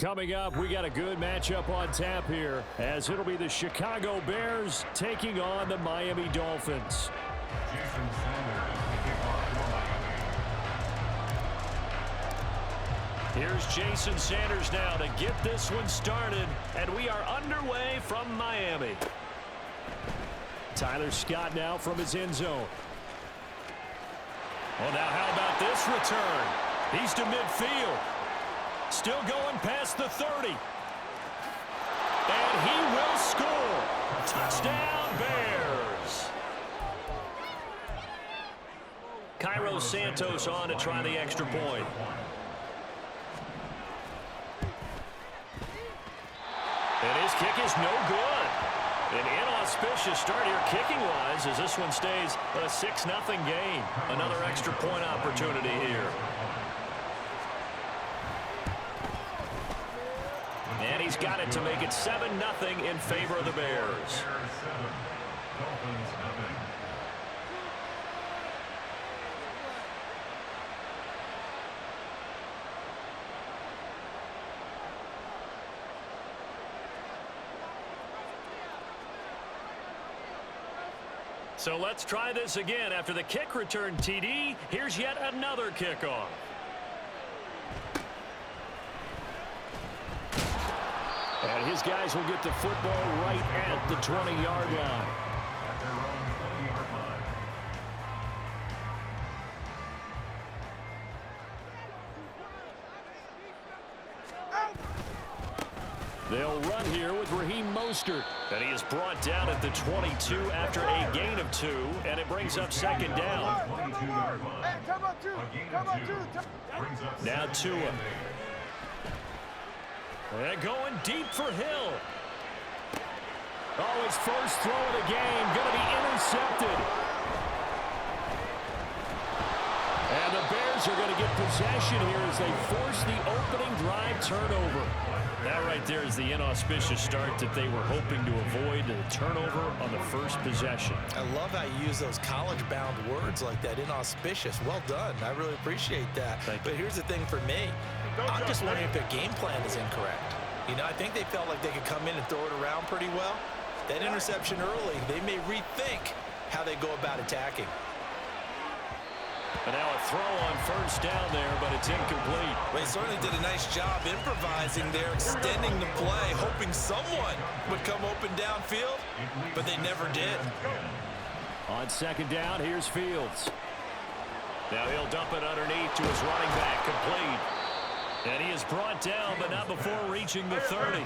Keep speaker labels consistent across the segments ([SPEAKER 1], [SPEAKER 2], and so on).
[SPEAKER 1] Coming up, we got a good matchup on tap here, as it'll be the Chicago Bears taking on the Miami Dolphins. Here's Jason Sanders now to get this one started, and we are underway from Miami. Tyler Scott now from his end zone. Well, now how about this return? He's to midfield. Still going past the 30. And he will score. Touchdown, Bears. Cairo Santos on to try the extra point. And his kick is no good. An inauspicious start here kicking-wise as this one stays a 6-0 game. Another extra point opportunity here. And he's got it to make it 7-0 in favor of the Bears. So let's try this again. After the kick return TD, here's yet another kickoff. And his guys will get the football right at the 20-yard line. They'll run here with Raheem Mostert. And he is brought down at the 22 after a gain of 2, and it brings up second down. Now Tua. And going deep for Hill. Oh, his first throw of the game going to be intercepted. And the Bears are going to get possession here as they force the opening drive turnover. That right there is the inauspicious start that they were hoping to avoid, the turnover on the first possession.
[SPEAKER 2] I love how you use those college-bound words like that, inauspicious. Well done. I really appreciate that. But here's the thing for me. I'm just wondering if their game plan is incorrect. You know, I think they felt like they could come in and throw it around pretty well. That interception early, they may rethink how they go about attacking.
[SPEAKER 1] And now a throw on first down there, but it's incomplete.
[SPEAKER 2] They certainly did a nice job improvising there, extending the play, hoping someone would come open downfield, but they never did.
[SPEAKER 1] On second down, here's Fields. Now he'll dump it underneath to his running back, complete. And he is brought down, but not before reaching the 30.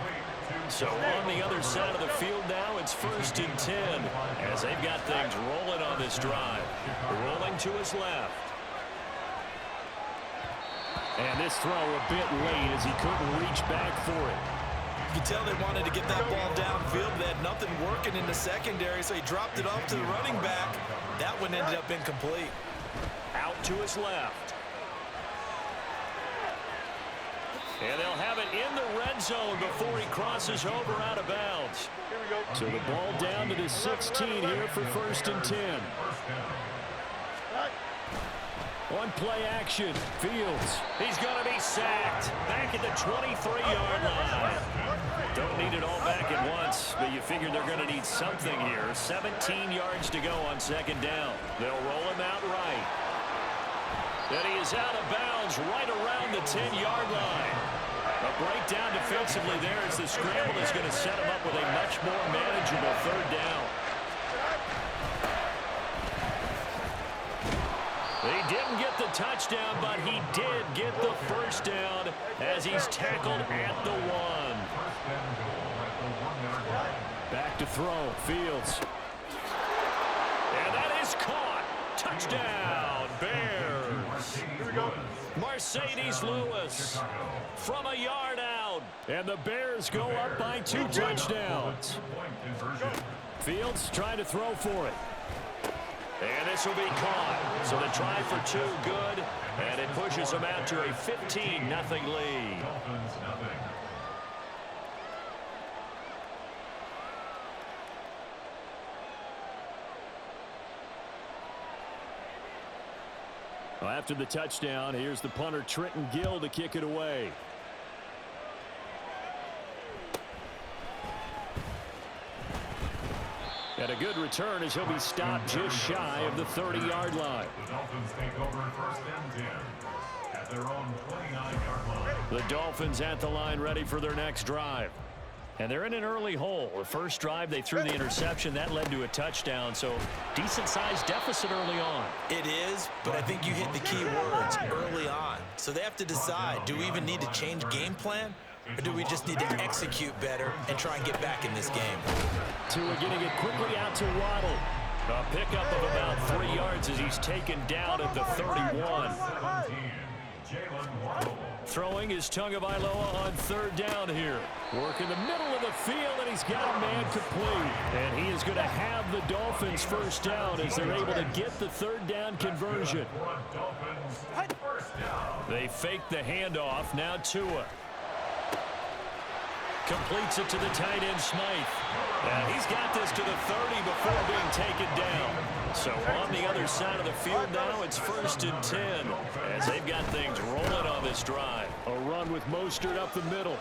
[SPEAKER 1] So on the other side of the field now, it's 1st and 10 as they've got things rolling on this drive. Rolling to his left. And this throw a bit late as he couldn't reach back for it.
[SPEAKER 2] You can tell they wanted to get that ball downfield. They had nothing working in the secondary, so he dropped it off to the running back. That one ended up incomplete.
[SPEAKER 1] Out to his left. And they'll have it in the red zone before he crosses over out of bounds. So the ball down to the 16 here for 1st and 10. One play action. Fields. He's going to be sacked. Back at the 23-yard line. Don't need it all back at once, but you figure they're going to need something here. 17 yards to go on second down. They'll roll him out right. And he is out of bounds right around the 10-yard line. A breakdown defensively there as the scramble is going to set him up with a much more manageable third down. He didn't get the touchdown, but he did get the first down as he's tackled at the 1. Back to throw, Fields. And that is caught. Touchdown, Bears. Here we go. Mercedes Lewis from a yard out. And the Bears go up by 2 touchdowns. Fields trying to throw for it. And this will be caught. So the try for 2 good. And it pushes them out to a 15-0 lead. Well, after the touchdown, here's the punter Trenton Gill to kick it away. And a good return as he'll be stopped just shy of the 30-yard line.
[SPEAKER 3] The Dolphins take over 1st and 10 at their own 29-yard line.
[SPEAKER 1] The Dolphins at the line ready for their next drive. And they're in an early hole. The first drive, they threw the interception. That led to a touchdown, so decent-sized deficit early on.
[SPEAKER 2] It is, but I think you hit the key words, early on. So they have to decide, do we even need to change game plan? Or do we just need to execute better and try and get back in this game?
[SPEAKER 1] Tua getting it quickly out to Waddle. A pickup of about 3 yards as he's taken down at the 31. Throwing is Tagovailoa on 3rd down here. Work in the middle of the field, and he's got a man complete. And he is going to have the Dolphins 1st down as they're able to get the 3rd down conversion. They fake the handoff. Now Tua completes it to the tight end, Smythe. And he's got this to the 30 before being taken down. So on the other side of the field now, it's 1st and 10 as they've got things rolling on this drive. A run with Mostert up the middle.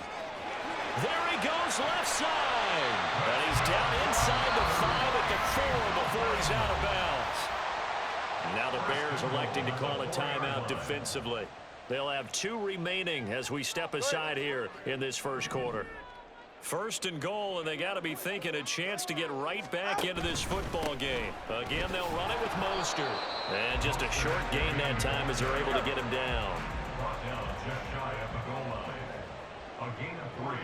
[SPEAKER 1] There he goes, left side. And he's down inside the 5 at the 4 before he's out of bounds. Now the Bears electing to call a timeout defensively. They'll have 2 remaining as we step aside here in this 1st quarter. 1st and goal, and they got to be thinking a chance to get right back into this football game. Again, they'll run it with Mostert. And just a short gain that time as they're able to get him down.
[SPEAKER 3] Brought down just shy of the goal line. A gain of 3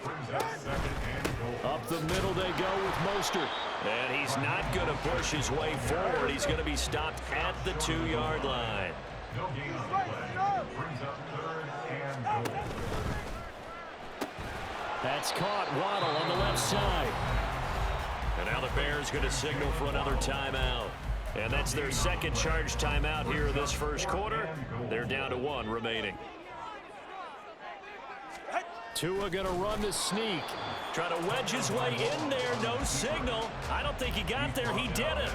[SPEAKER 3] brings up 2nd and goal.
[SPEAKER 1] Up the middle they go with Mostert. And he's not going to push his way forward. He's going to be stopped at the 2-yard line.
[SPEAKER 3] No gain on the play. Brings up 3rd and goal.
[SPEAKER 1] That's caught. Waddle on the left side. And now the Bears going to signal for another timeout. And that's their 2nd charge timeout here in this 1st quarter. They're down to 1 remaining. Tua going to run the sneak. Try to wedge his way in there. No signal. I don't think he got there. He did it.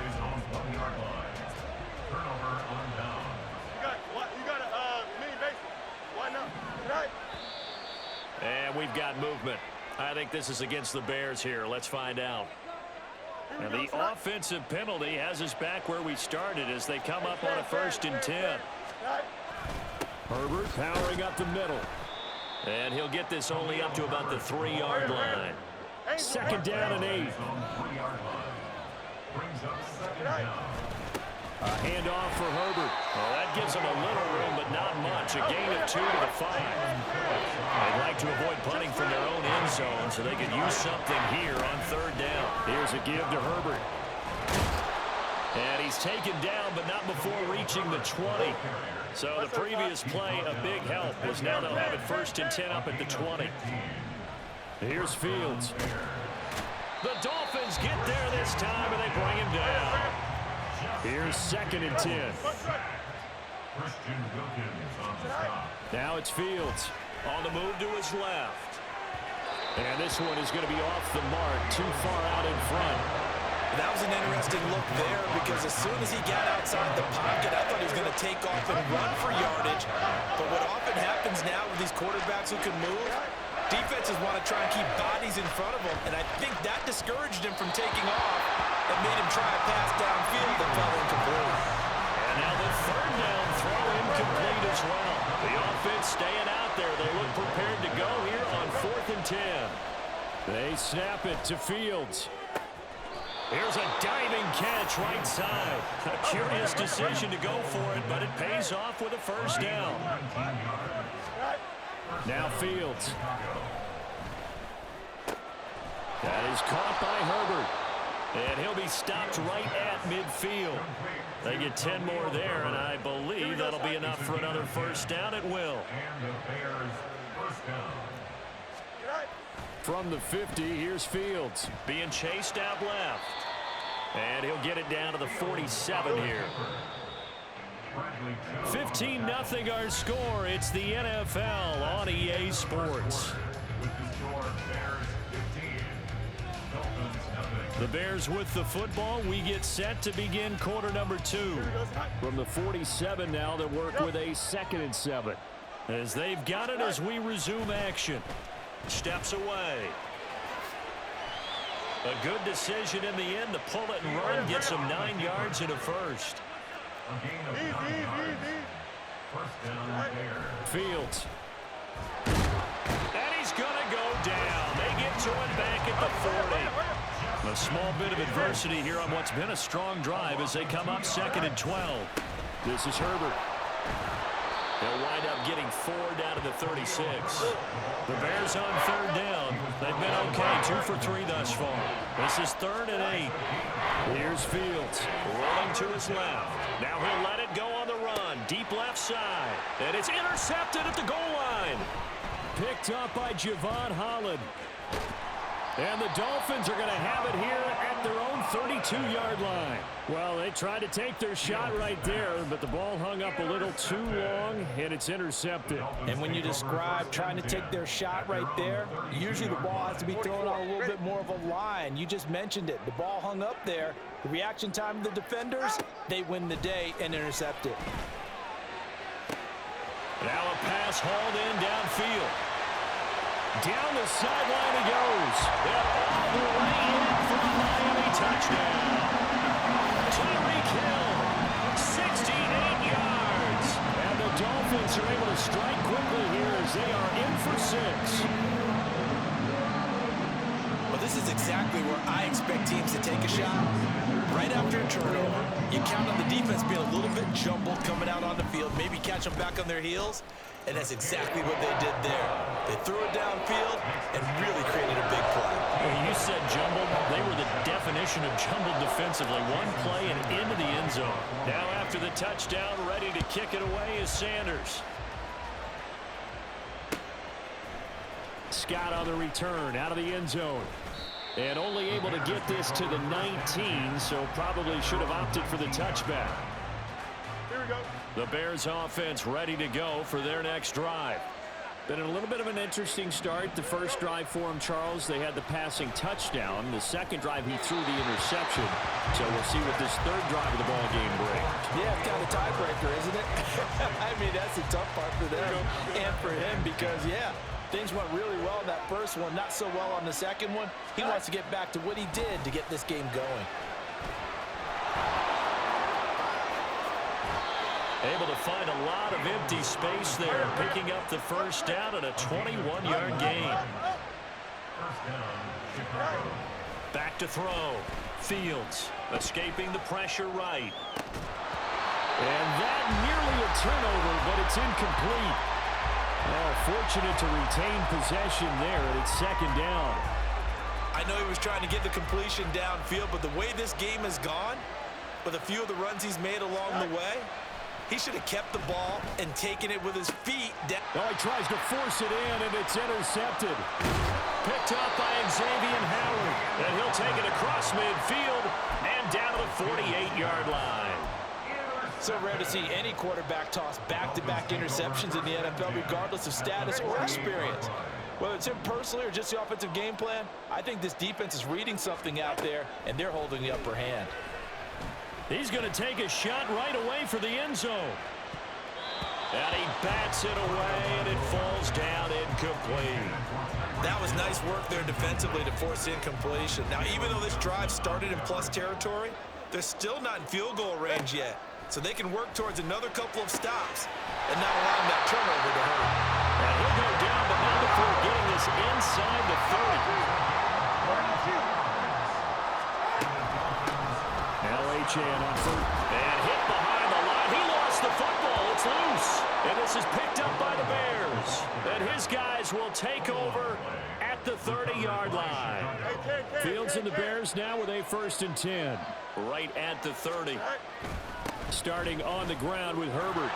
[SPEAKER 1] And we've got movement. I think this is against the Bears here. Let's find out. And the offensive penalty has us back where we started as they come up on a 1st and 10. Herbert powering up the middle. And he'll get this only up to about the 3-yard line. 2nd down and 8. A handoff for Herbert. Well, that gives him a little room, but not much. A gain of 2 to the 5. They'd like to avoid punting from their own end zone so they could use something here on 3rd down. Here's a give to Herbert. And he's taken down, but not before reaching the 20. So the previous play, a big help, as now they'll have it 1st and 10 up at the 20. Here's Fields. The Dolphins get there this time, and they bring him down. Here's 2nd and 10. Now it's Fields on the move to his left. And this one is going to be off the mark, too far out in front.
[SPEAKER 2] That was an interesting look there because as soon as he got outside the pocket, I thought he was going to take off and run for yardage. But what often happens now with these quarterbacks who can move, defenses want to try and keep bodies in front of them, and I think that discouraged him from taking off and made him try a pass downfield that fell incomplete.
[SPEAKER 1] And now the 3rd down throw incomplete as well. The offense staying out there. They look prepared to go here on 4th and 10. They snap it to Fields. Here's a diving catch right side. A curious decision to go for it, but it pays off with a 1st down. Now Fields. That is caught by Herbert. And he'll be stopped right at midfield. They get 10 more there, and I believe that'll be enough for another 1st down at will. From the 50, here's Fields being chased out left. And he'll get it down to the 47 here. 15-0 our score. It's the NFL on EA Sports. The Bears with the football. We get set to begin quarter number 2. From the 47 now, they'll work with a 2nd and 7. As they've got it as we resume action. Steps away. A good decision in the end to pull it and run, get some 9 yards and a first.
[SPEAKER 3] A gain of 9 yards. First down there.
[SPEAKER 1] Fields. And he's going to go down. They get to him back at the 40. A small bit of adversity here on what's been a strong drive as they come up 2nd and 12. This is Herbert. They'll wind up getting 4 down to the 36. The Bears on 3rd down. They've been okay, 2 for 3 thus far. This is 3rd and 8. Here's Fields, rolling to his left. Now he'll let it go on the run, deep left side. And it's intercepted at the goal line. Picked up by Javon Holland. And the Dolphins are going to have it here at their own 32-yard line. Well, they tried to take their shot right there, but the ball hung up a little too long, and it's intercepted.
[SPEAKER 2] And when you describe trying to take their shot right there, usually the ball has to be thrown on a little bit more of a line. You just mentioned it. The ball hung up there. The reaction time of the defenders, they win the day and intercept it.
[SPEAKER 1] Now a pass hauled in downfield. Down the sideline he goes. And all the way in for a Miami touchdown. Tyreek Hill, 68 yards. And the Dolphins are able to strike quickly here as they are in for 6.
[SPEAKER 2] Well, this is exactly where I expect teams to take a shot. Right after a turnover, you count on the defense being a little bit jumbled coming out on the field, maybe catch them back on their heels, and that's exactly what they did there. They threw it downfield and really created a big play.
[SPEAKER 1] Well, you said jumbled. They were the definition of jumbled defensively. One play and into the end zone. Now after the touchdown, ready to kick it away is Sanders. Scott on the return out of the end zone. And only able to get this to the 19, so probably should have opted for the touchback.
[SPEAKER 4] Here we go.
[SPEAKER 1] The Bears offense ready to go for their next drive. Been a little bit of an interesting start. The first drive for him, Charles, they had the passing touchdown. The second drive, he threw the interception. So we'll see what this third drive of the ball game brings.
[SPEAKER 2] Yeah, it's kind of a tiebreaker, isn't it? I mean, that's the tough part for them and for him because, yeah, things went really well in that first one, not so well on the second one. He wants to get back to what he did to get this game going.
[SPEAKER 1] Able to find a lot of empty space there, picking up the first down and a 21-yard gain. Back to throw. Fields escaping the pressure right. And that nearly a turnover, but it's incomplete. Oh, fortunate to retain possession there, and it's second down.
[SPEAKER 2] I know he was trying to get the completion downfield, but the way this game has gone, with a few of the runs he's made along the way, he should have kept the ball and taken it with his feet down.
[SPEAKER 1] Oh, he tries to force it in, and it's intercepted. Picked up by Xavier Howard. And he'll take it across midfield and down to the 48-yard line.
[SPEAKER 2] So rare to see any quarterback toss back-to-back interceptions in the NFL, regardless of status or experience. Whether it's him personally or just the offensive game plan, I think this defense is reading something out there, and they're holding the upper hand.
[SPEAKER 1] He's going to take a shot right away for the end zone. And he bats it away, and it falls down incomplete.
[SPEAKER 2] That was nice work there defensively to force incompletion. Now, even though this drive started in plus territory, they're still not in field goal range yet. So they can work towards another couple of stops and not allowing that turnover to hurt.
[SPEAKER 1] And he'll go down, but now before getting this inside the 30. Now Achane on first. And hit behind the line. He lost the football. It's loose. And this is picked up by the Bears. And his guys will take over at the 30-yard line. Fields and the Bears now with a 1st and 10. Right at the 30. Starting on the ground with Herbert.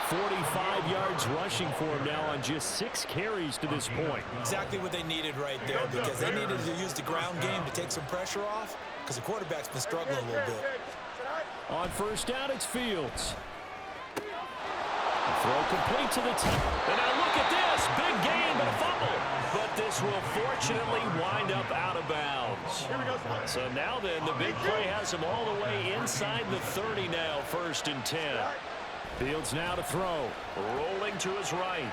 [SPEAKER 1] 45 yards rushing for him now on just 6 carries to this point.
[SPEAKER 2] Exactly what they needed right there, because they needed to use the ground game to take some pressure off, because the quarterback's been struggling a little bit.
[SPEAKER 1] On first down, it's Fields. Throw complete to the top. And now look at this. Big gain, but a fumble. But this will fortunately wind up out of bounds. So now then, the big play has him all the way inside the 30 now, 1st and 10. Fields now to throw. Rolling to his right.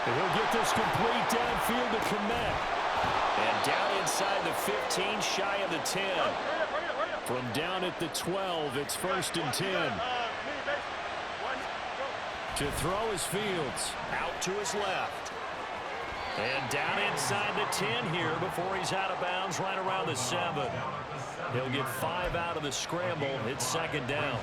[SPEAKER 1] And he'll get this complete downfield to connect. And down inside the 15, shy of the 10. From down at the 12, it's 1st and 10. To throw is Fields. Out to his left. And down inside the 10 here before he's out of bounds right around the 7. He'll get 5 out of the scramble. It's 2nd down.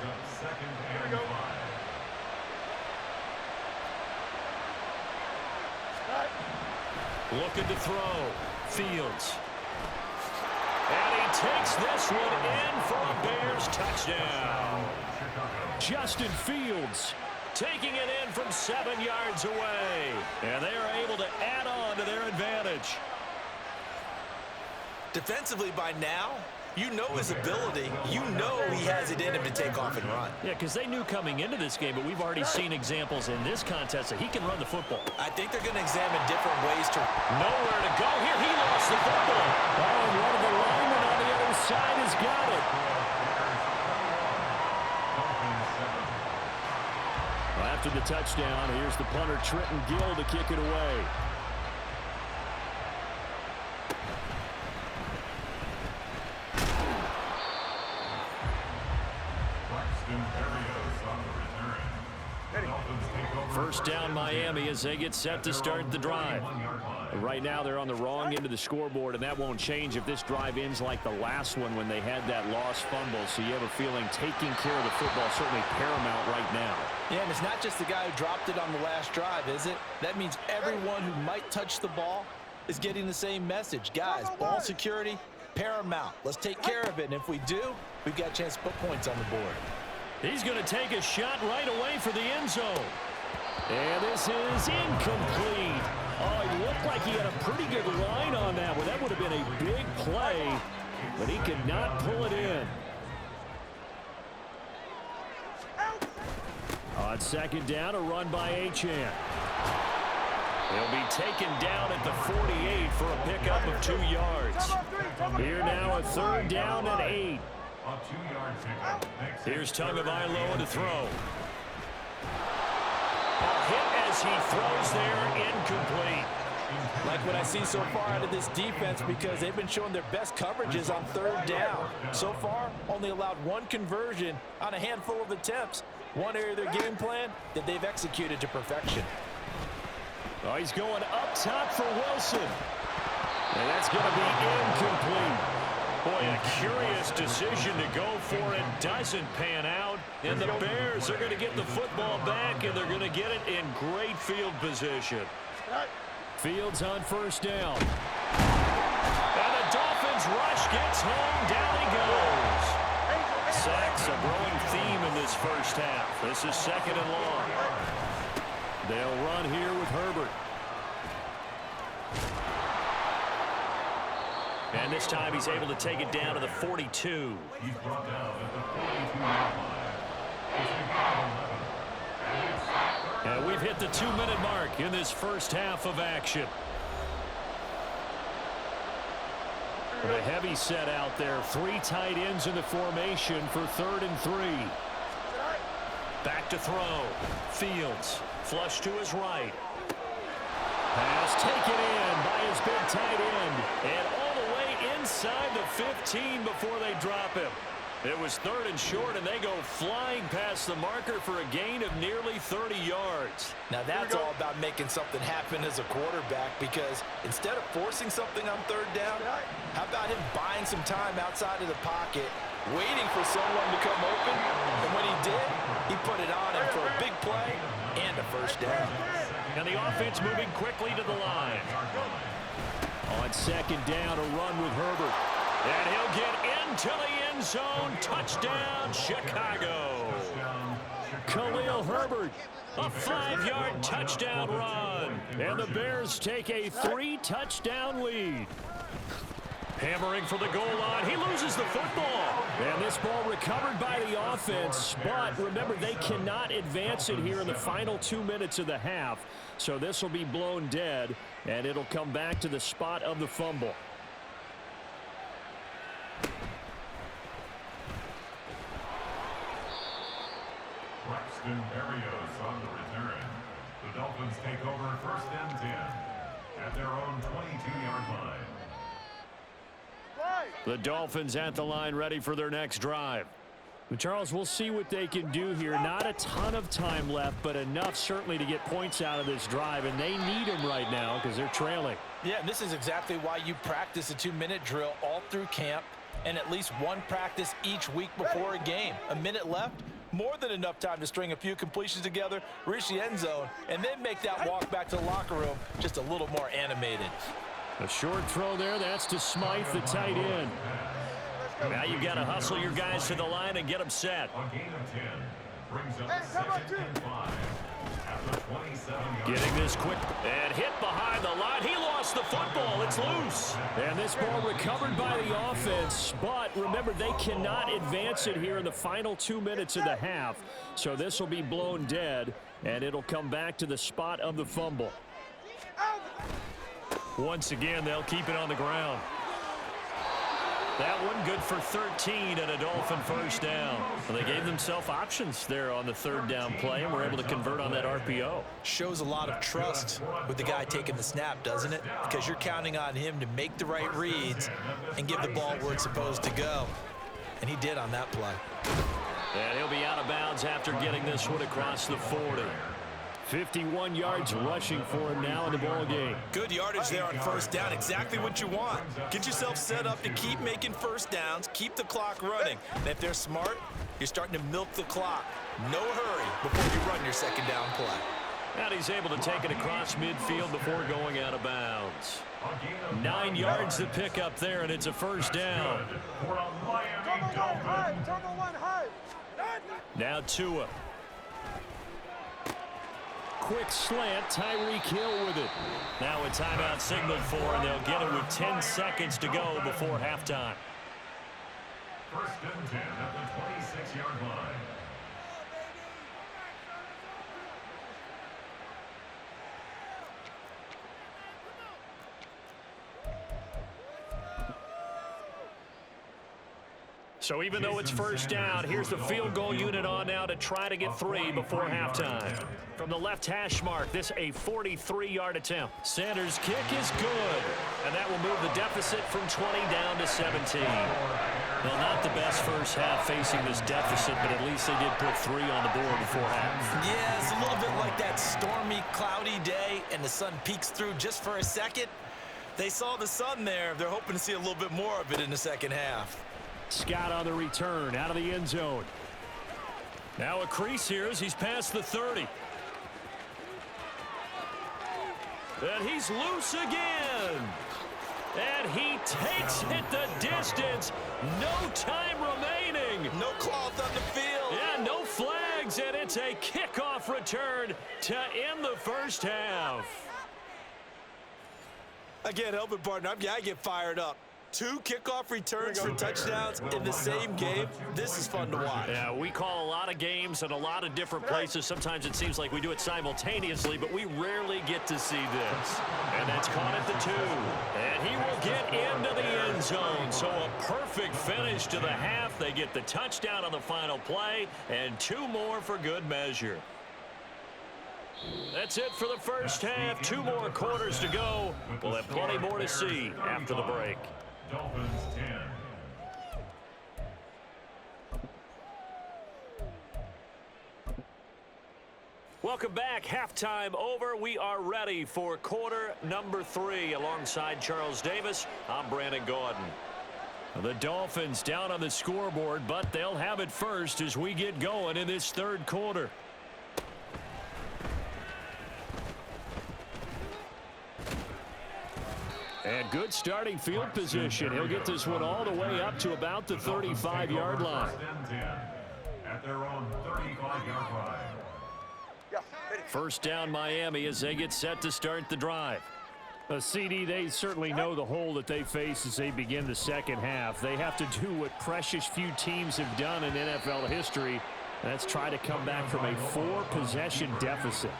[SPEAKER 1] Looking to throw. Fields. And he takes this one in for a Bears touchdown. Justin Fields taking it in from 7 yards away. And they are able to add on to their advantage.
[SPEAKER 2] Defensively by now, you know his ability. You know he has it in him to take off and run.
[SPEAKER 1] Yeah, because they knew coming into this game, but we've already seen examples in this contest that he can run the football.
[SPEAKER 2] I think they're going to examine different ways to...
[SPEAKER 1] Nowhere to go here. He lost the football. Oh, and one of the linemen on the other side has got it. After the touchdown, here's the punter, Trenton Gill, to kick it away. First down Miami as they get set to start the drive. Right now they're on the wrong end of the scoreboard, and that won't change if this drive ends like the last one when they had that lost fumble. So you have a feeling taking care of the football certainly paramount right now.
[SPEAKER 2] Yeah, and it's not just the guy who dropped it on the last drive, is it? That means everyone who might touch the ball is getting the same message. Guys, ball security, paramount. Let's take care of it, and if we do, we've got a chance to put points on the board.
[SPEAKER 1] He's going to take a shot right away for the end zone. And this is incomplete. Oh, he looked like he had a pretty good line on that one. That would have been a big play, but he could not pull it in. On 2nd down, a run by Achane. He'll be taken down at the 48 for a pickup of 2 yards. Here now, a 3rd down and 8. Here's Tagovailoa to throw. A hit as he throws there, incomplete.
[SPEAKER 2] Like what I see so far out of this defense, because they've been showing their best coverages on 3rd down. So far, only allowed 1 conversion on a handful of attempts. One area of their game plan that they've executed to perfection.
[SPEAKER 1] Oh, he's going up top for Wilson. And that's going to be incomplete. Boy, a curious decision to go for it. Doesn't pan out. And the Bears are going to get the football back, and they're going to get it in great field position. Fields on 1st down. And the Dolphins rush gets home. Down he goes. Sacks, a growing theme in this first half. This is 2nd and long. They'll run here with Herbert. And this time he's able to take it down to the 42.
[SPEAKER 3] He's brought down at the 42-yard line.
[SPEAKER 1] And we've hit the 2-minute mark in this first half of action. A heavy set out there. 3 tight ends in the formation for 3rd and 3. Back to throw. Fields. Flush to his right. Pass taken in by his big tight end. And all the way inside the 15 before they drop him. It was 3rd and short, and they go flying past the marker for a gain of nearly 30 yards.
[SPEAKER 2] Now that's all about making something happen as a quarterback, because instead of forcing something on 3rd down, how about him buying some time outside of the pocket, waiting for someone to come open, and when he did, he put it on him for a big play and a 1st down.
[SPEAKER 1] And the offense moving quickly to the line. On 2nd down, a run with Herbert. And he'll get into the end zone. Touchdown, Chicago. Khalil Herbert, a 5-yard touchdown run. And the Bears take a 3-touchdown lead. Hammering for the goal line. He loses the football. And this ball recovered by the offense. But remember, they cannot advance it here in the final 2 minutes of the half. So this will be blown dead, and it'll come back to the spot of the fumble.
[SPEAKER 3] Braxton Berrios on the return. The Dolphins Dolphins take over 1st and 10 at their own 22-yard line.
[SPEAKER 1] The Dolphins at the line ready for their next drive. But Charles, we'll see what they can do here. Not a ton of time left, but enough certainly to get points out of this drive, and they need them right now because they're trailing.
[SPEAKER 2] Yeah, and this is exactly why you practice a 2-minute drill all through camp and at least one practice each week before a game. A minute left, more than enough time to string a few completions together, reach the end zone, and then make that walk back to the locker room just a little more animated.
[SPEAKER 1] A short throw there. That's to Smythe, the tight end. Now you got to hustle your guys to the line and get them set.
[SPEAKER 3] A gain of 10 brings up 2nd and 5 at the 27-yard line.
[SPEAKER 1] Getting this quick and hit behind the line. He lost the football. It's loose. And this ball recovered by the offense. But remember, they cannot advance it here in the final 2 minutes of the half. So this will be blown dead, and it'll come back to the spot of the fumble. Once again, they'll keep it on the ground. That one good for 13 and a Dolphin first down. Well, they gave themselves options there on the 3rd down play and were able to convert on that RPO.
[SPEAKER 2] Shows a lot of trust with the guy taking the snap, doesn't it? Because you're counting on him to make the right reads and give the ball where it's supposed to go. And he did on that play.
[SPEAKER 1] And he'll be out of bounds after getting this one across the 40. 51 yards rushing for him now in the ball game.
[SPEAKER 2] Good yardage there on 1st down. Exactly what you want. Get yourself set up to keep making 1st downs, keep the clock running. And if they're smart, you're starting to milk the clock. No hurry before you run your 2nd down play.
[SPEAKER 1] And he's able to take it across midfield before going out of bounds. 9 yards to pick up there, and it's a 1st down.
[SPEAKER 3] For a Miami Dolphins.
[SPEAKER 1] Now Tua. Quick slant, Tyreek Hill with it. Now a timeout signaled for, and they'll get it with 10 seconds to go before halftime.
[SPEAKER 3] 1st and 10 at the 26-yard line.
[SPEAKER 1] So even though it's 1st down, here's the field goal unit on now to try to get 3 before halftime. From the left hash mark, this a 43-yard attempt. Sanders' kick is good, and that will move the deficit from 20 down to 17. Well, not the best first half facing this deficit, but at least they did put 3 on the board before half.
[SPEAKER 2] Yeah, it's a little bit like that stormy, cloudy day, and the sun peeks through just for a second. They saw the sun there. They're hoping to see a little bit more of it in the 2nd half.
[SPEAKER 1] Scott on the return, out of the end zone. Now a crease here as he's past the 30. And he's loose again. And he takes it the distance. No time remaining.
[SPEAKER 2] No cloth on the field.
[SPEAKER 1] Yeah, no flags, and it's a kickoff return to end the first half.
[SPEAKER 2] Again, help it, partner. I get fired up. 2 kickoff returns for touchdowns in the same game. This is fun to watch.
[SPEAKER 1] Yeah, we call a lot of games in a lot of different places. Sometimes it seems like we do it simultaneously, but we rarely get to see this. And that's caught at the 2. And he will get into the end zone. So a perfect finish to the half. They get the touchdown on the final play, and 2 more for good measure. That's it for the first half. 2 more quarters to go. We'll have plenty more to see after the break.
[SPEAKER 3] Dolphins 10.
[SPEAKER 1] Welcome back. Halftime over. We are ready for quarter number 3. Alongside Charles Davis, I'm Brandon Gordon. The Dolphins down on the scoreboard, but they'll have it first as we get going in this 3rd quarter. And good starting field position. He'll get this one all the way up to about the 35-yard line.
[SPEAKER 3] 1st and 10 at their own 35-yard line.
[SPEAKER 1] 1st down Miami as they get set to start the drive. CD, they certainly know the hole that they face as they begin the 2nd half. They have to do what precious few teams have done in NFL history. That's try to come back from a 4-possession deficit.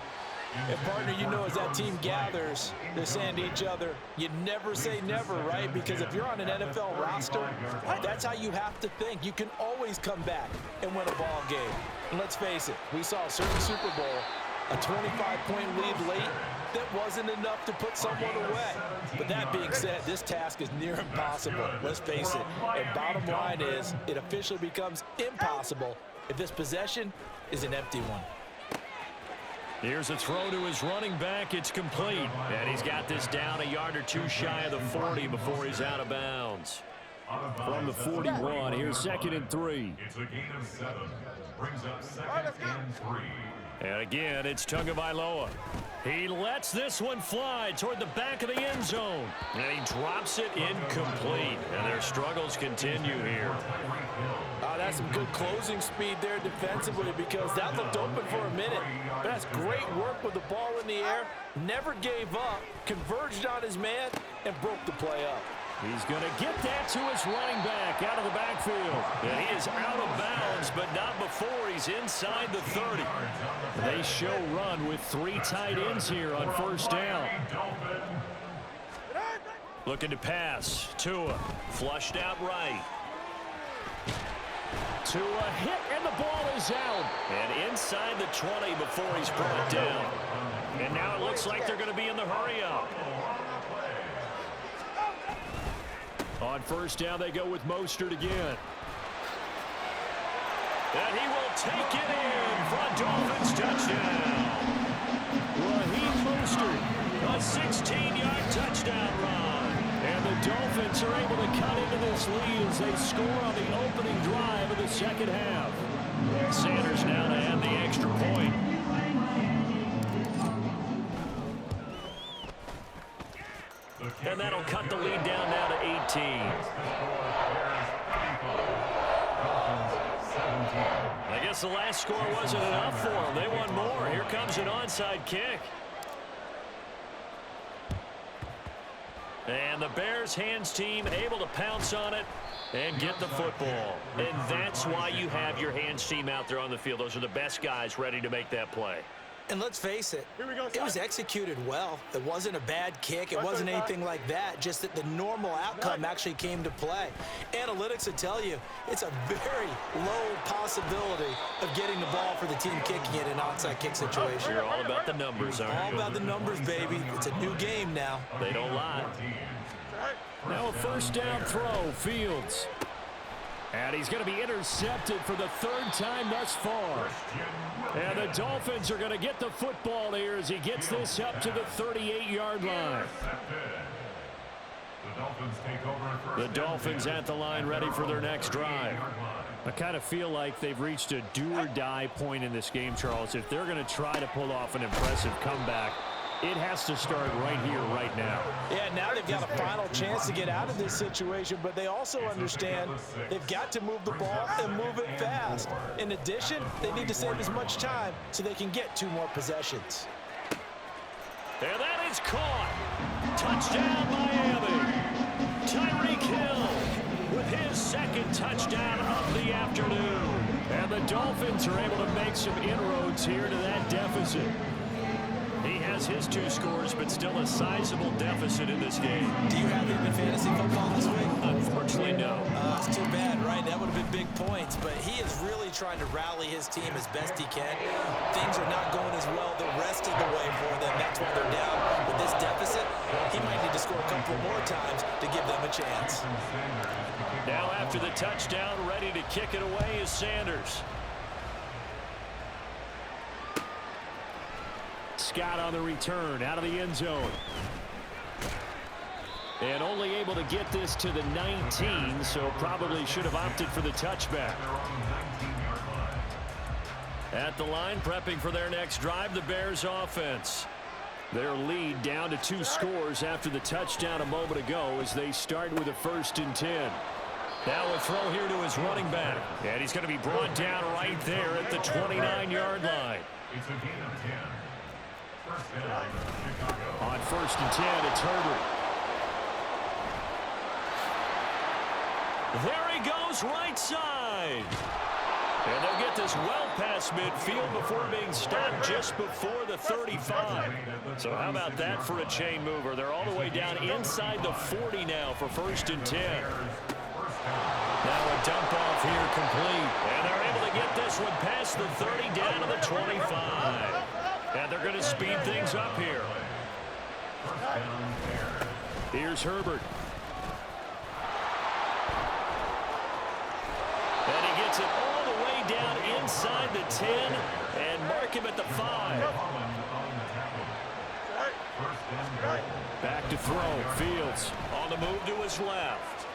[SPEAKER 2] And, partner, you know as that team gathers, they're saying to each other, you never say never, right? Because if you're on an NFL roster, that's how you have to think. You can always come back and win a ball game. And let's face it, we saw a certain Super Bowl A 25-point lead late, that wasn't enough to put someone away. But that being said, this task is near impossible. Let's face it. And bottom line is, it officially becomes impossible if this possession is an empty one.
[SPEAKER 1] Here's a throw to his running back. It's complete. And he's got this down a yard or two shy of the 40 before he's out of bounds. From the 41, here's 2nd and 3.
[SPEAKER 3] It's a gain of 7. Brings up 2nd and 3.
[SPEAKER 1] And again, it's Tagovailoa. He lets this one fly toward the back of the end zone. And he drops it incomplete. And their struggles continue here.
[SPEAKER 2] That's some good closing speed there defensively, because that looked open for a minute. But that's great work with the ball in the air. Never gave up, converged on his man, and broke the play up.
[SPEAKER 1] He's going to get that to his running back out of the backfield. And he is out of bounds, but not before he's inside the 30. They show run with 3 tight ends here on 1st down. Looking to pass. Tua flushed out right. Tua hit, and the ball is out. And inside the 20 before he's brought down. And now it looks like they're going to be in the hurry-up. On 1st down, they go with Mostert again. And he will take it in for a Dolphins touchdown. Raheem Mostert, a 16-yard touchdown run. And the Dolphins are able to cut into this lead as they score on the opening drive of the 2nd half. Sanders now to add the extra point. And that'll cut the lead down now to 18. I guess the last score wasn't enough for them. They want more. Here comes an onside kick. And the Bears hands team able to pounce on it and get the football. And that's why you have your hands team out there on the field. Those are the best guys ready to make that play.
[SPEAKER 2] And let's face it, it was executed well. It wasn't a bad kick. It wasn't anything like that. Just that the normal outcome actually came to play. Analytics would tell you it's a very low possibility of getting the ball for the team kicking it in an onside kick situation.
[SPEAKER 1] You're all about the numbers, aren't you?
[SPEAKER 2] All about the numbers, baby. It's a new game now.
[SPEAKER 1] They don't lie. Now a 1st down throw, Fields. And he's going to be intercepted for the 3rd time thus far. And the Dolphins are going to get the football here as he gets this up to the 38-yard line. The Dolphins at the line ready for their next drive. I kind of feel like they've reached a do-or-die point in this game, Charles. If they're going to try to pull off an impressive comeback, it has to start right here, right now.
[SPEAKER 2] Yeah, now they've got a final chance to get out of this situation, but they also understand they've got to move the ball and move it fast. In addition, they need to save as much time so they can get 2 more possessions.
[SPEAKER 1] And that is caught. Touchdown, Miami. Tyreek Hill with his 2nd touchdown of the afternoon. And the Dolphins are able to make some inroads here to that deficit. He has his 2 scores, but still a sizable deficit in this game.
[SPEAKER 2] Do you have him in fantasy football this week?
[SPEAKER 1] Unfortunately, no.
[SPEAKER 2] It's too bad, right? That would have been big points, but he is really trying to rally his team as best he can. Things are not going as well the rest of the way for them. That's why they're down. With this deficit, he might need to score a couple more times to give them a chance.
[SPEAKER 1] Now after the touchdown, ready to kick it away is Sanders. Scott on the return out of the end zone. And only able to get this to the 19, so probably should have opted for the touchback. At the line, prepping for their next drive, the Bears offense. Their lead down to 2 scores after the touchdown a moment ago as they start with a 1st and 10. Now a throw here to his running back. And he's going to be brought down right there at the 29-yard line.
[SPEAKER 3] It's a gain of 10.
[SPEAKER 1] On 1st and 10, it's Herbert. There he goes, right side. And they'll get this well past midfield before being stopped just before the 35. So how about that for a chain mover? They're all the way down inside the 40 now for 1st and 10. Now a dump off here complete. And they're able to get this one past the 30 down to the 25. And they're going to speed things up here. Here's Herbert. And he gets it all the way down inside the 10 and mark him at the 5. Back to throw. Fields on the move to his left.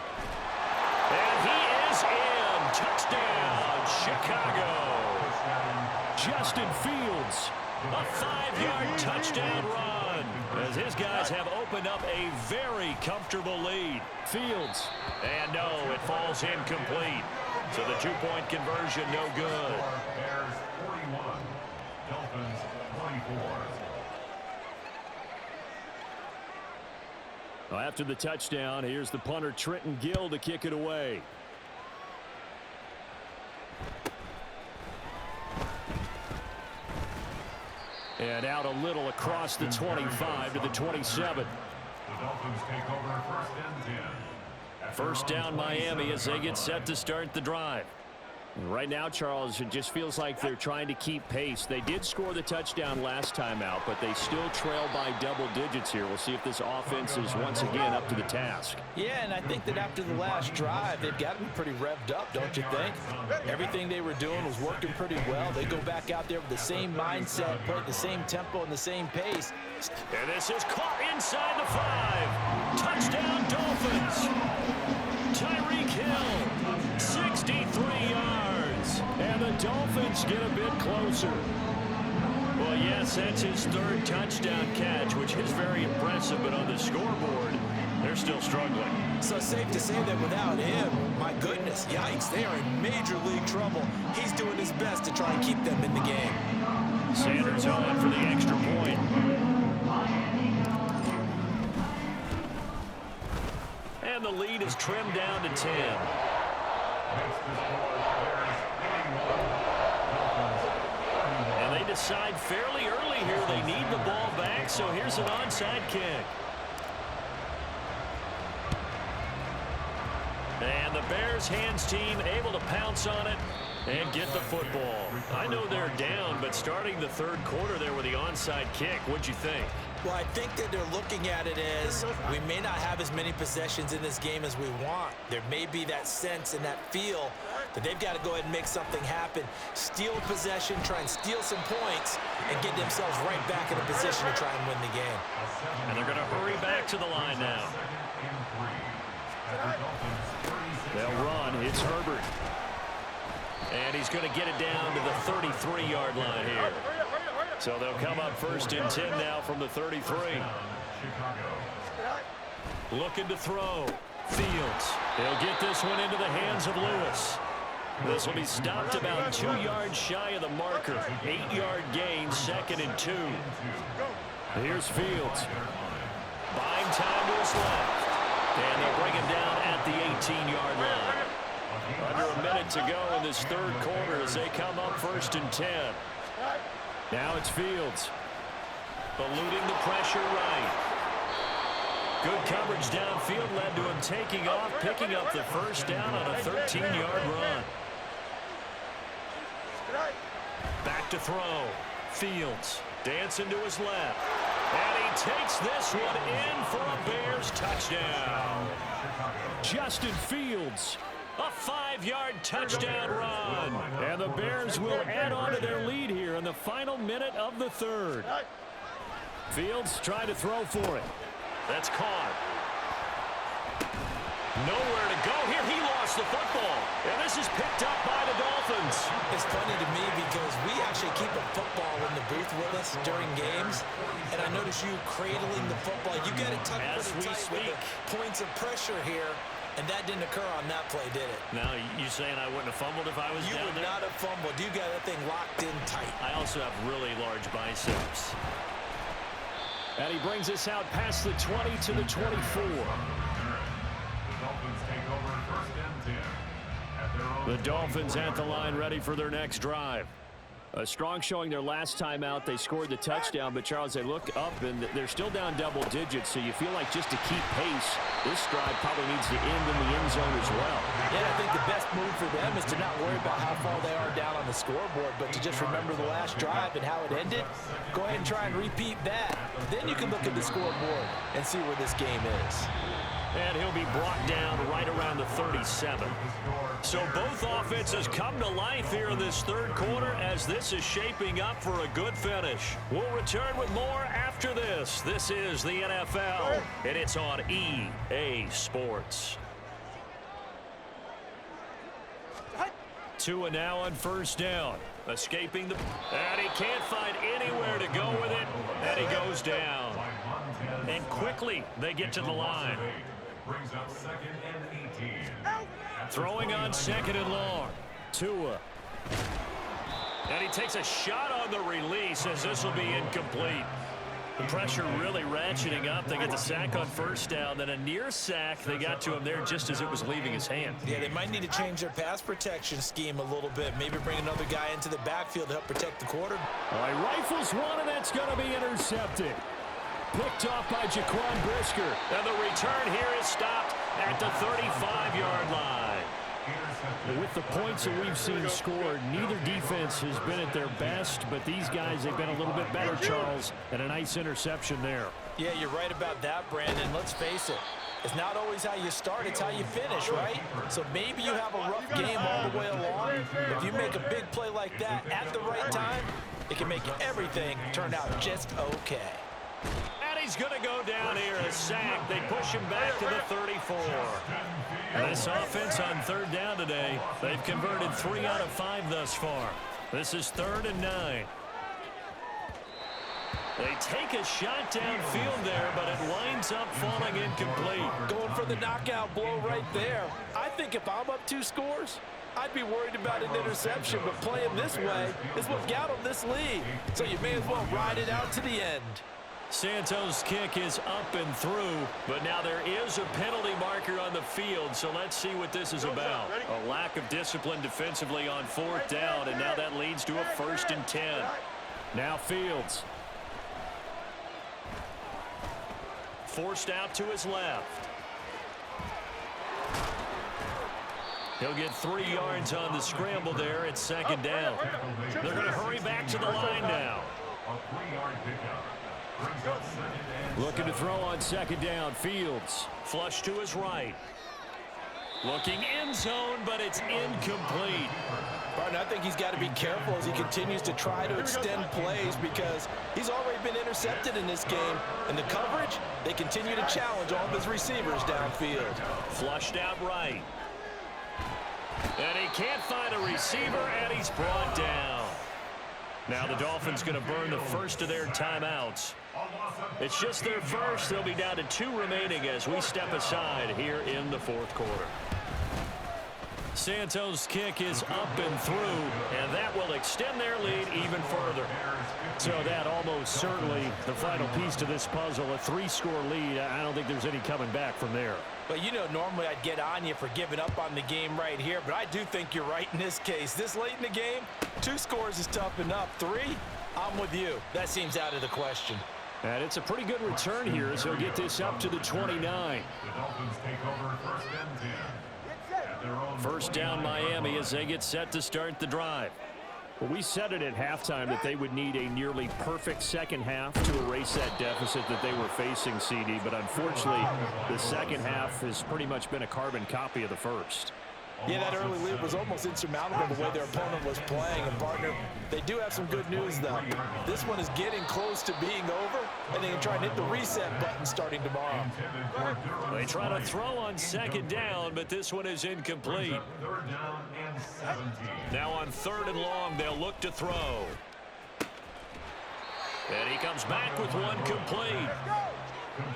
[SPEAKER 1] And he is in. Touchdown, Chicago. Justin Fields, a 5-yard touchdown run, as his guys have opened up a very comfortable lead. Fields, and no, it falls incomplete. So the 2-point conversion, no good.
[SPEAKER 3] Bears 41, Dolphins 24.
[SPEAKER 1] Well, after the touchdown, here's the punter Trenton Gill to kick it away. And out a little across the 25 to the 27.
[SPEAKER 3] The Dolphins take over first and 10.
[SPEAKER 1] First down Miami as they get set to start the drive. Right now, Charles, it just feels like they're trying to keep pace. They did score the touchdown last time out, but they still trail by double digits here. We'll see if this offense is once again up to the task.
[SPEAKER 2] Yeah, and I think that after the last drive, they've got to be pretty revved up, don't you think? Everything they were doing was working pretty well. They go back out there with the same mindset, playing the same tempo and the same pace.
[SPEAKER 1] And this is caught inside the 5. Touchdown, Dolphins. Tyreek Hill, 63 yards. And the Dolphins get a bit closer. Well, yes, that's his 3rd touchdown catch, which is very impressive, but on the scoreboard, they're still struggling.
[SPEAKER 2] So safe to say that without him, my goodness, yikes, they are in major league trouble. He's doing his best to try and keep them in the game.
[SPEAKER 1] Sanders on for the extra point. And the lead is trimmed down to 10. And they decide fairly early here they need the ball back, so here's an onside kick. And the Bears hands team able to pounce on it and get the football. I know they're down, but starting the 3rd quarter there with the onside kick, what'd you think?
[SPEAKER 2] Well, I think that they're looking at it as we may not have as many possessions in this game as we want. There may be that sense and that feel that they've got to go ahead and make something happen. Steal possession, try and steal some points, and get themselves right back in a position to try and win the game.
[SPEAKER 1] And they're going to hurry back to the line now. They'll run. It's Herbert. And he's going to get it down to the 33-yard line here. So they'll come up first and 10 now from the 33. Looking to throw. Fields. He'll get this one into the hands of Lewis. This will be stopped about 2 yards shy of the marker. 8-yard gain, 2nd and 2. Here's Fields. Buying time to his left. And they'll bring him down at the 18-yard line. Under a minute to go in this 3rd quarter as they come up first and 10. Now it's Fields. Eluding the pressure right. Good coverage downfield led to him taking off, picking up the first down on a 13-yard run. Back to throw. Fields dancing to his left. And he takes this one in for a Bears touchdown. Justin Fields. A 5-yard touchdown run. And the Bears will add on to their lead here in the final minute of the 3rd. Fields trying to throw for it. That's caught. Nowhere to go here. He lost the football. And this is picked up by the Dolphins.
[SPEAKER 2] It's funny to me because we actually keep a football in the booth with us during games. And I notice you cradling the football. You got it tucked pretty tight with the points of pressure here. And that didn't occur on that play, did it?
[SPEAKER 1] Now, you saying I wouldn't have fumbled if I was down there?
[SPEAKER 2] You would not have fumbled. You got that thing locked in tight.
[SPEAKER 1] I also have really large biceps. And he brings us out past the 20 to the 24. The Dolphins at the line ready for their next drive. A strong showing their last time out. They scored the touchdown, but Charles, they look up and they're still down double digits, so you feel like just to keep pace, this drive probably needs to end in the end zone as well.
[SPEAKER 2] Yeah, I think the best move for them is to not worry about how far they are down on the scoreboard, but to just remember the last drive and how it ended. Go ahead and try and repeat that. Then you can look at the scoreboard and see where this game is.
[SPEAKER 1] And he'll be brought down right around the 37. So both offenses come to life here in this third quarter as this is shaping up for a good finish. We'll return with more after this. This is the NFL, and it's on EA Sports. Tua now on first down. Escaping the... And he can't find anywhere to go with it, and he goes down. And quickly, they get to the line.
[SPEAKER 3] Brings up 2nd and 18.
[SPEAKER 1] Throwing on 2nd and long. Tua. And he takes a shot on the release as this will be incomplete. The pressure really ratcheting up. They get the sack on first down. Then a near sack. They got to him there just as it was leaving his hand.
[SPEAKER 2] Yeah, they might need to change their pass protection scheme a little bit. Maybe bring another guy into the backfield to help protect the quarterback.
[SPEAKER 1] All right, rifles one, and that's going to be intercepted. Picked off by Jaquan Brisker. And the return here is stopped at the 35-yard line. With the points that we've seen scored, neither defense has been at their best, but these guys, they've been a little bit better, Charles, and a nice interception there.
[SPEAKER 2] Yeah, you're right about that, Brandon. Let's face it. It's not always how you start, it's how you finish, right? So maybe you have a rough game all the way along. If you make a big play like that at the right time, it can make everything turn out just okay.
[SPEAKER 1] And he's going to go down here, a sack. They push him back to the 34. This offense on third down today, they've converted 3 out of 5 thus far. This is 3rd and 9. They take a shot downfield there, but it winds up falling incomplete.
[SPEAKER 2] Going for the knockout blow right there. I think if I'm up 2 scores, I'd be worried about an interception, but playing this way is what got them this lead. So you may as well ride it out to the end.
[SPEAKER 1] Santos' kick is up and through, but now there is a penalty marker on the field, so let's see what this is about. A lack of discipline defensively on 4th down, and now that leads to a 1st and 10. Now Fields. Forced out to his left. He'll get 3 yards on the scramble there at 2nd down. They're going to hurry back to the line now.
[SPEAKER 3] A 3-yard pickup.
[SPEAKER 1] Looking to throw on 2nd down. Fields. Flush to his right. Looking end zone, but it's incomplete.
[SPEAKER 2] Barton, I think he's got to be careful as he continues to try to extend plays because he's already been intercepted in this game. And the coverage, they continue to challenge all of his receivers downfield.
[SPEAKER 1] Flushed out right. And he can't find a receiver, and he's brought down. Now the Dolphins going to burn the first of their timeouts. It's just their first. They'll be down to 2 remaining as we step aside here in the 4th quarter. Santos' kick is up and through, and that will extend their lead even further. So that almost certainly the final piece to this puzzle, a 3-score lead. I don't think there's any coming back from there.
[SPEAKER 2] But, you know, normally I'd get on you for giving up on the game right here, but I do think you're right in this case. This late in the game, 2 scores is tough enough. 3, I'm with you. That seems out of the question.
[SPEAKER 1] And it's a pretty good return here as he'll get this up to the 29.
[SPEAKER 3] The Dolphins take over 1st and 10. At their own
[SPEAKER 1] 1st down Miami as they get set to start the drive. Well, we said it at halftime that they would need a nearly perfect second half to erase that deficit that they were facing, CD. But unfortunately, the second half has pretty much been a carbon copy of the first.
[SPEAKER 2] Yeah, that early lead was almost insurmountable the way their opponent was playing. And, partner, they do have some good news, though. This one is getting close to being over, and they can try and hit the reset button starting tomorrow.
[SPEAKER 1] They try to throw on 2nd down, but this one is incomplete.
[SPEAKER 3] 3rd down and 17.
[SPEAKER 1] Now on 3rd and long, they'll look to throw. And he comes back with one complete.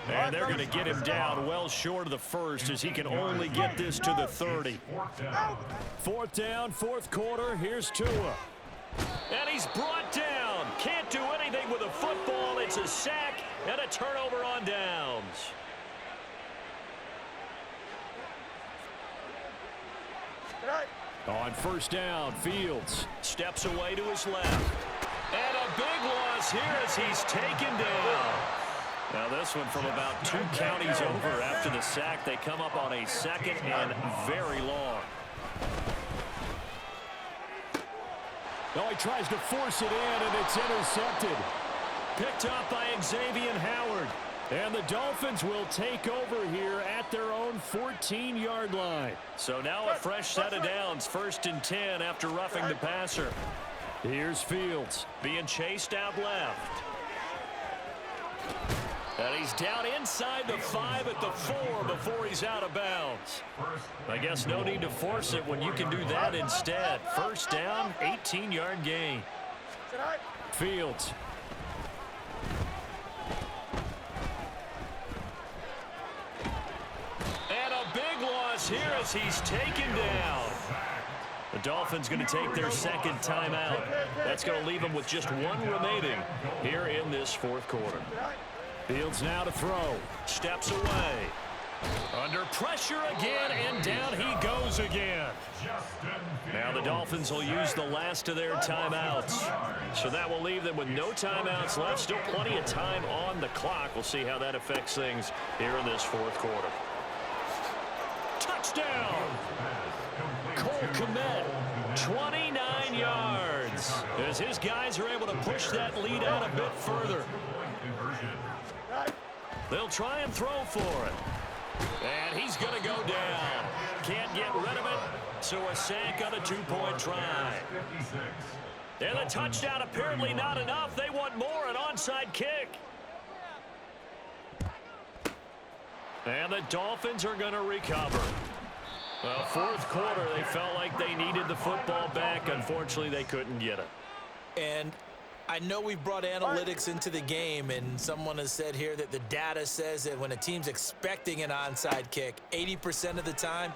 [SPEAKER 1] And they're going to get him down well short of the first as he can only get this to the 30. 4th down, 4th quarter. Here's Tua. And he's brought down. Can't do anything with a football. It's a sack and a turnover on downs. On first down, Fields steps away to his left. And a big loss here as he's taken down. Now this one from about 2 counties over after the sack. They come up on a 2nd and very long. Oh, he tries to force it in, and it's intercepted. Picked up by Xavier Howard. And the Dolphins will take over here at their own 14-yard line. So now a fresh set of downs, 1st and 10 after roughing the passer. Here's Fields being chased out left. And he's down inside the 5 at the 4 before he's out of bounds. I guess no need to force it when you can do that instead. First down, 18-yard gain. Fields. Here as he's taken down. The Dolphins going to take their 2nd timeout. That's going to leave them with just 1 remaining here in this 4th quarter. Fields now to throw. Steps away. Under pressure again, and down he goes again. Now the Dolphins will use the last of their timeouts. So that will leave them with no timeouts left. Still plenty of time on the clock. We'll see how that affects things here in this 4th quarter. Touchdown! Cole Kmet, 29 yards. As his guys are able to push that lead out a bit further. They'll try and throw for it. And he's going to go down. Can't get rid of it, so a sack on a 2-point try. And the touchdown apparently not enough. They want more, an onside kick. And the Dolphins are going to recover. Well, 4th quarter, they felt like they needed the football back. Unfortunately, they couldn't get it.
[SPEAKER 2] And I know we've brought analytics into the game, and someone has said here that the data says that when a team's expecting an onside kick, 80% of the time,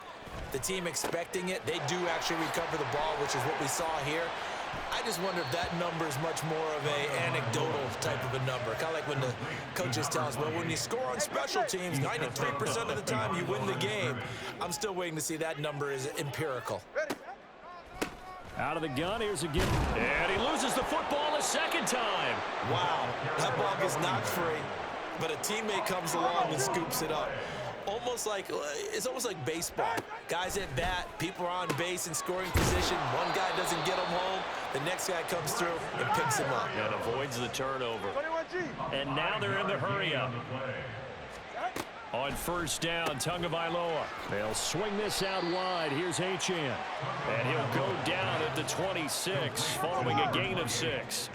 [SPEAKER 2] the team expecting it, they do actually recover the ball, which is what we saw here. I just wonder if that number is much more of a anecdotal type of a number. Kind of like when the coaches tell us, well, when you score on special teams, 93% of the time you win the game. I'm still waiting to see that number is empirical.
[SPEAKER 1] Out of the gun, here's a give. And he loses the football a 2nd time.
[SPEAKER 2] Wow, that ball gets knocked free, but a teammate comes along and scoops it up. It's almost like baseball. Guys at bat, people are on base in scoring position. One guy doesn't get him home. The next guy comes through and picks him up.
[SPEAKER 1] And avoids the turnover. And now they're in the hurry-up. On first down, Tagovailoa. They'll swing this out wide. Here's Achane. And he'll go down at the 26 following a gain of 6.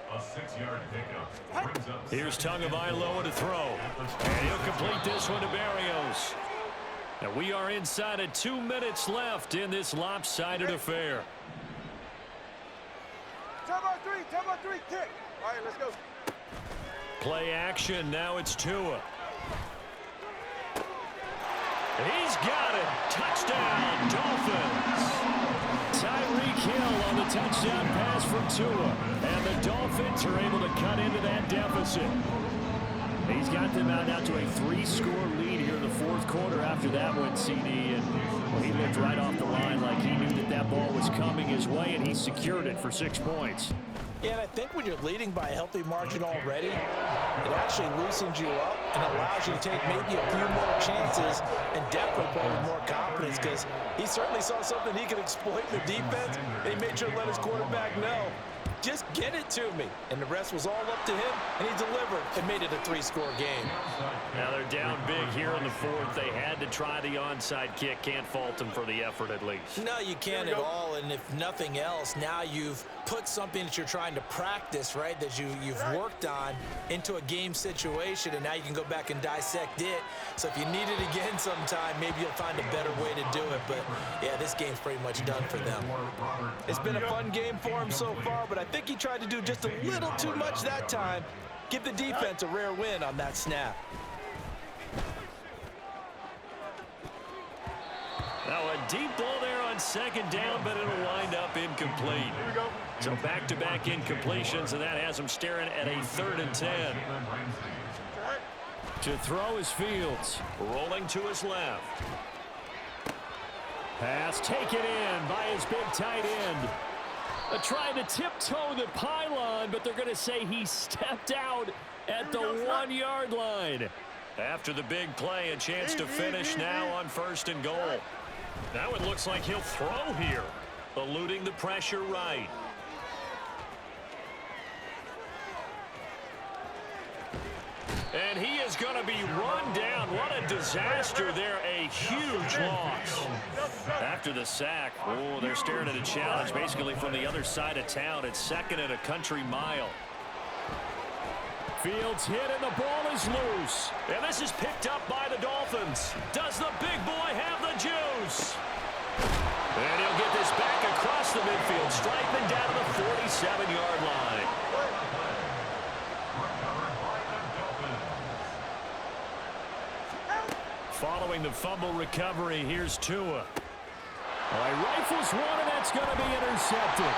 [SPEAKER 3] A 6-yard pickup.
[SPEAKER 1] Here's Tagovailoa to throw. And he'll complete this one to Berrios. And we are inside of 2 minutes left in this lopsided affair.
[SPEAKER 4] 10-on-3, kick. All right, let's go.
[SPEAKER 1] Play action, now it's Tua. He's got it. Touchdown, Dolphins. Tyreek Hill on the touchdown pass from Tua. And the Dolphins are able to cut into that deficit. He's got them out now to a 3-score lead here in the 4th quarter after that one, CD. And well, he looked right off the line like he knew that that ball was coming his way, and he secured it for 6 points.
[SPEAKER 2] Yeah, and I think when you're leading by a healthy margin already, it actually loosens you up and allows you to take maybe a few more chances and definitely play with more confidence, because he certainly saw something he could exploit in the defense, and he made sure to let his quarterback know, just get it to me. And the rest was all up to him, and he delivered and made it a 3-score game.
[SPEAKER 1] Now they're down big here in the 4th. They had to try the onside kick. Can't fault them for the effort at least.
[SPEAKER 2] No, you can't at all. And if nothing else, now you've put something that you're trying to practice, right, that you've worked on into a game situation, and now you can go back and dissect it. So if you need it again sometime, maybe you'll find a better way to do it. But, yeah, this game's pretty much done for them. It's been a fun game for him so far, but I think he tried to do just a little too much that time. Give the defense a rare win on that snap.
[SPEAKER 1] Now a deep ball there on 2nd down, but it'll wind up incomplete. So back-to-back incompletions, and that has him staring at a 3rd and 10. To throw is Fields. Rolling to his left. Pass taken in by his big tight end. Trying to tiptoe the pylon, but they're going to say he stepped out at the 1-yard line. After the big play, a chance to finish now on 1st and goal. Now it looks like he'll throw here, eluding the pressure right. And he is going to be run down. What a disaster there. A huge loss. After the sack, oh, they're staring at a challenge basically from the other side of town. It's 2nd and a country mile. Fields hit and the ball is loose. And this is picked up by the Dolphins. Does the big boy have the juice? And he'll get this back across the midfield, striping down to the 47-yard line. Following the fumble recovery, here's Tua. Rifles one, and that's going to be intercepted.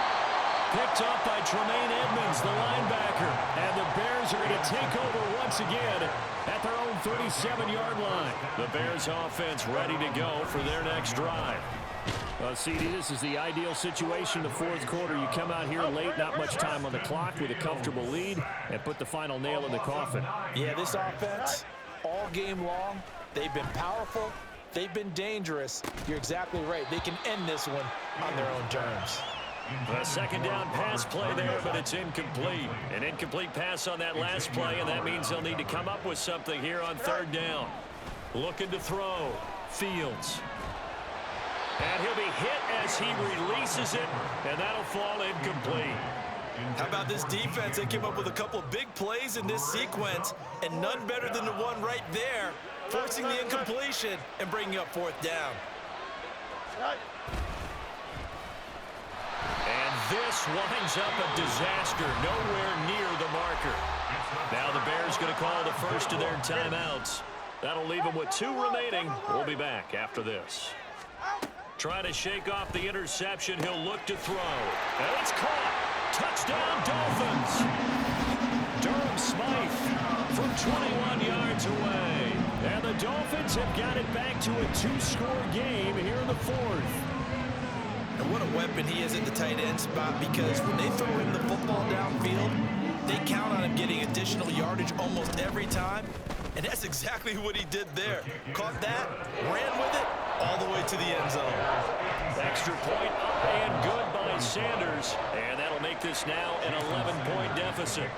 [SPEAKER 1] Picked up by Tremaine Edmonds, the linebacker. And the Bears are going to take over once again at their own 37-yard line. The Bears offense ready to go for their next drive. CD, this is the ideal situation in the 4th quarter. You come out here late, not much time on the clock, with a comfortable lead, and put the final nail in the coffin.
[SPEAKER 2] Yeah, this offense, all game long, they've been powerful. They've been dangerous. You're exactly right. They can end this one on their own terms.
[SPEAKER 1] A 2nd down pass play there, but it's incomplete. An incomplete pass on that last play, and that means they'll need to come up with something here on 3rd down. Looking to throw. Fields. And he'll be hit as he releases it, and that'll fall incomplete.
[SPEAKER 2] How about this defense? They came up with a couple of big plays in this sequence, and none better than the one right there, forcing the incompletion and bringing up 4th down.
[SPEAKER 1] And this winds up a disaster, nowhere near the marker. Now the Bears going to call the first of their timeouts. That'll leave them with 2 remaining. We'll be back after this. Trying to shake off the interception. He'll look to throw. And it's caught. Touchdown, Dolphins. Durham Smythe from 21 yards away. And the Dolphins have got it back to a 2-score game here in the 4th.
[SPEAKER 2] And what a weapon he is at the tight end spot, because when they throw him the football downfield, they count on him getting additional yardage almost every time. And that's exactly what he did there. Caught that, ran with it, all the way to the end zone.
[SPEAKER 1] Extra point up and good by Sanders. And that'll make this now an 11-point deficit.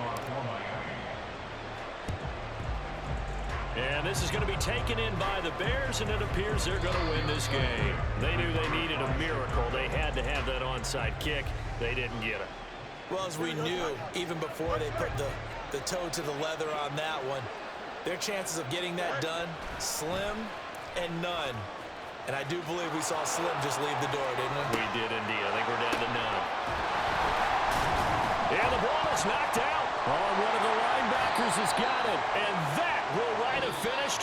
[SPEAKER 1] And this is going to be taken in by the Bears, and it appears they're going to win this game. They knew they needed a miracle. They had to have that onside kick. They didn't get it.
[SPEAKER 2] Well, as we knew, even before they put the toe to the leather on that one, their chances of getting that done, slim and none. And I do believe we saw Slim just leave the door, didn't we?
[SPEAKER 1] We did indeed. I think we're down to none. And the ball is knocked out. Oh, one of the linebackers has got it. And that will write a finish to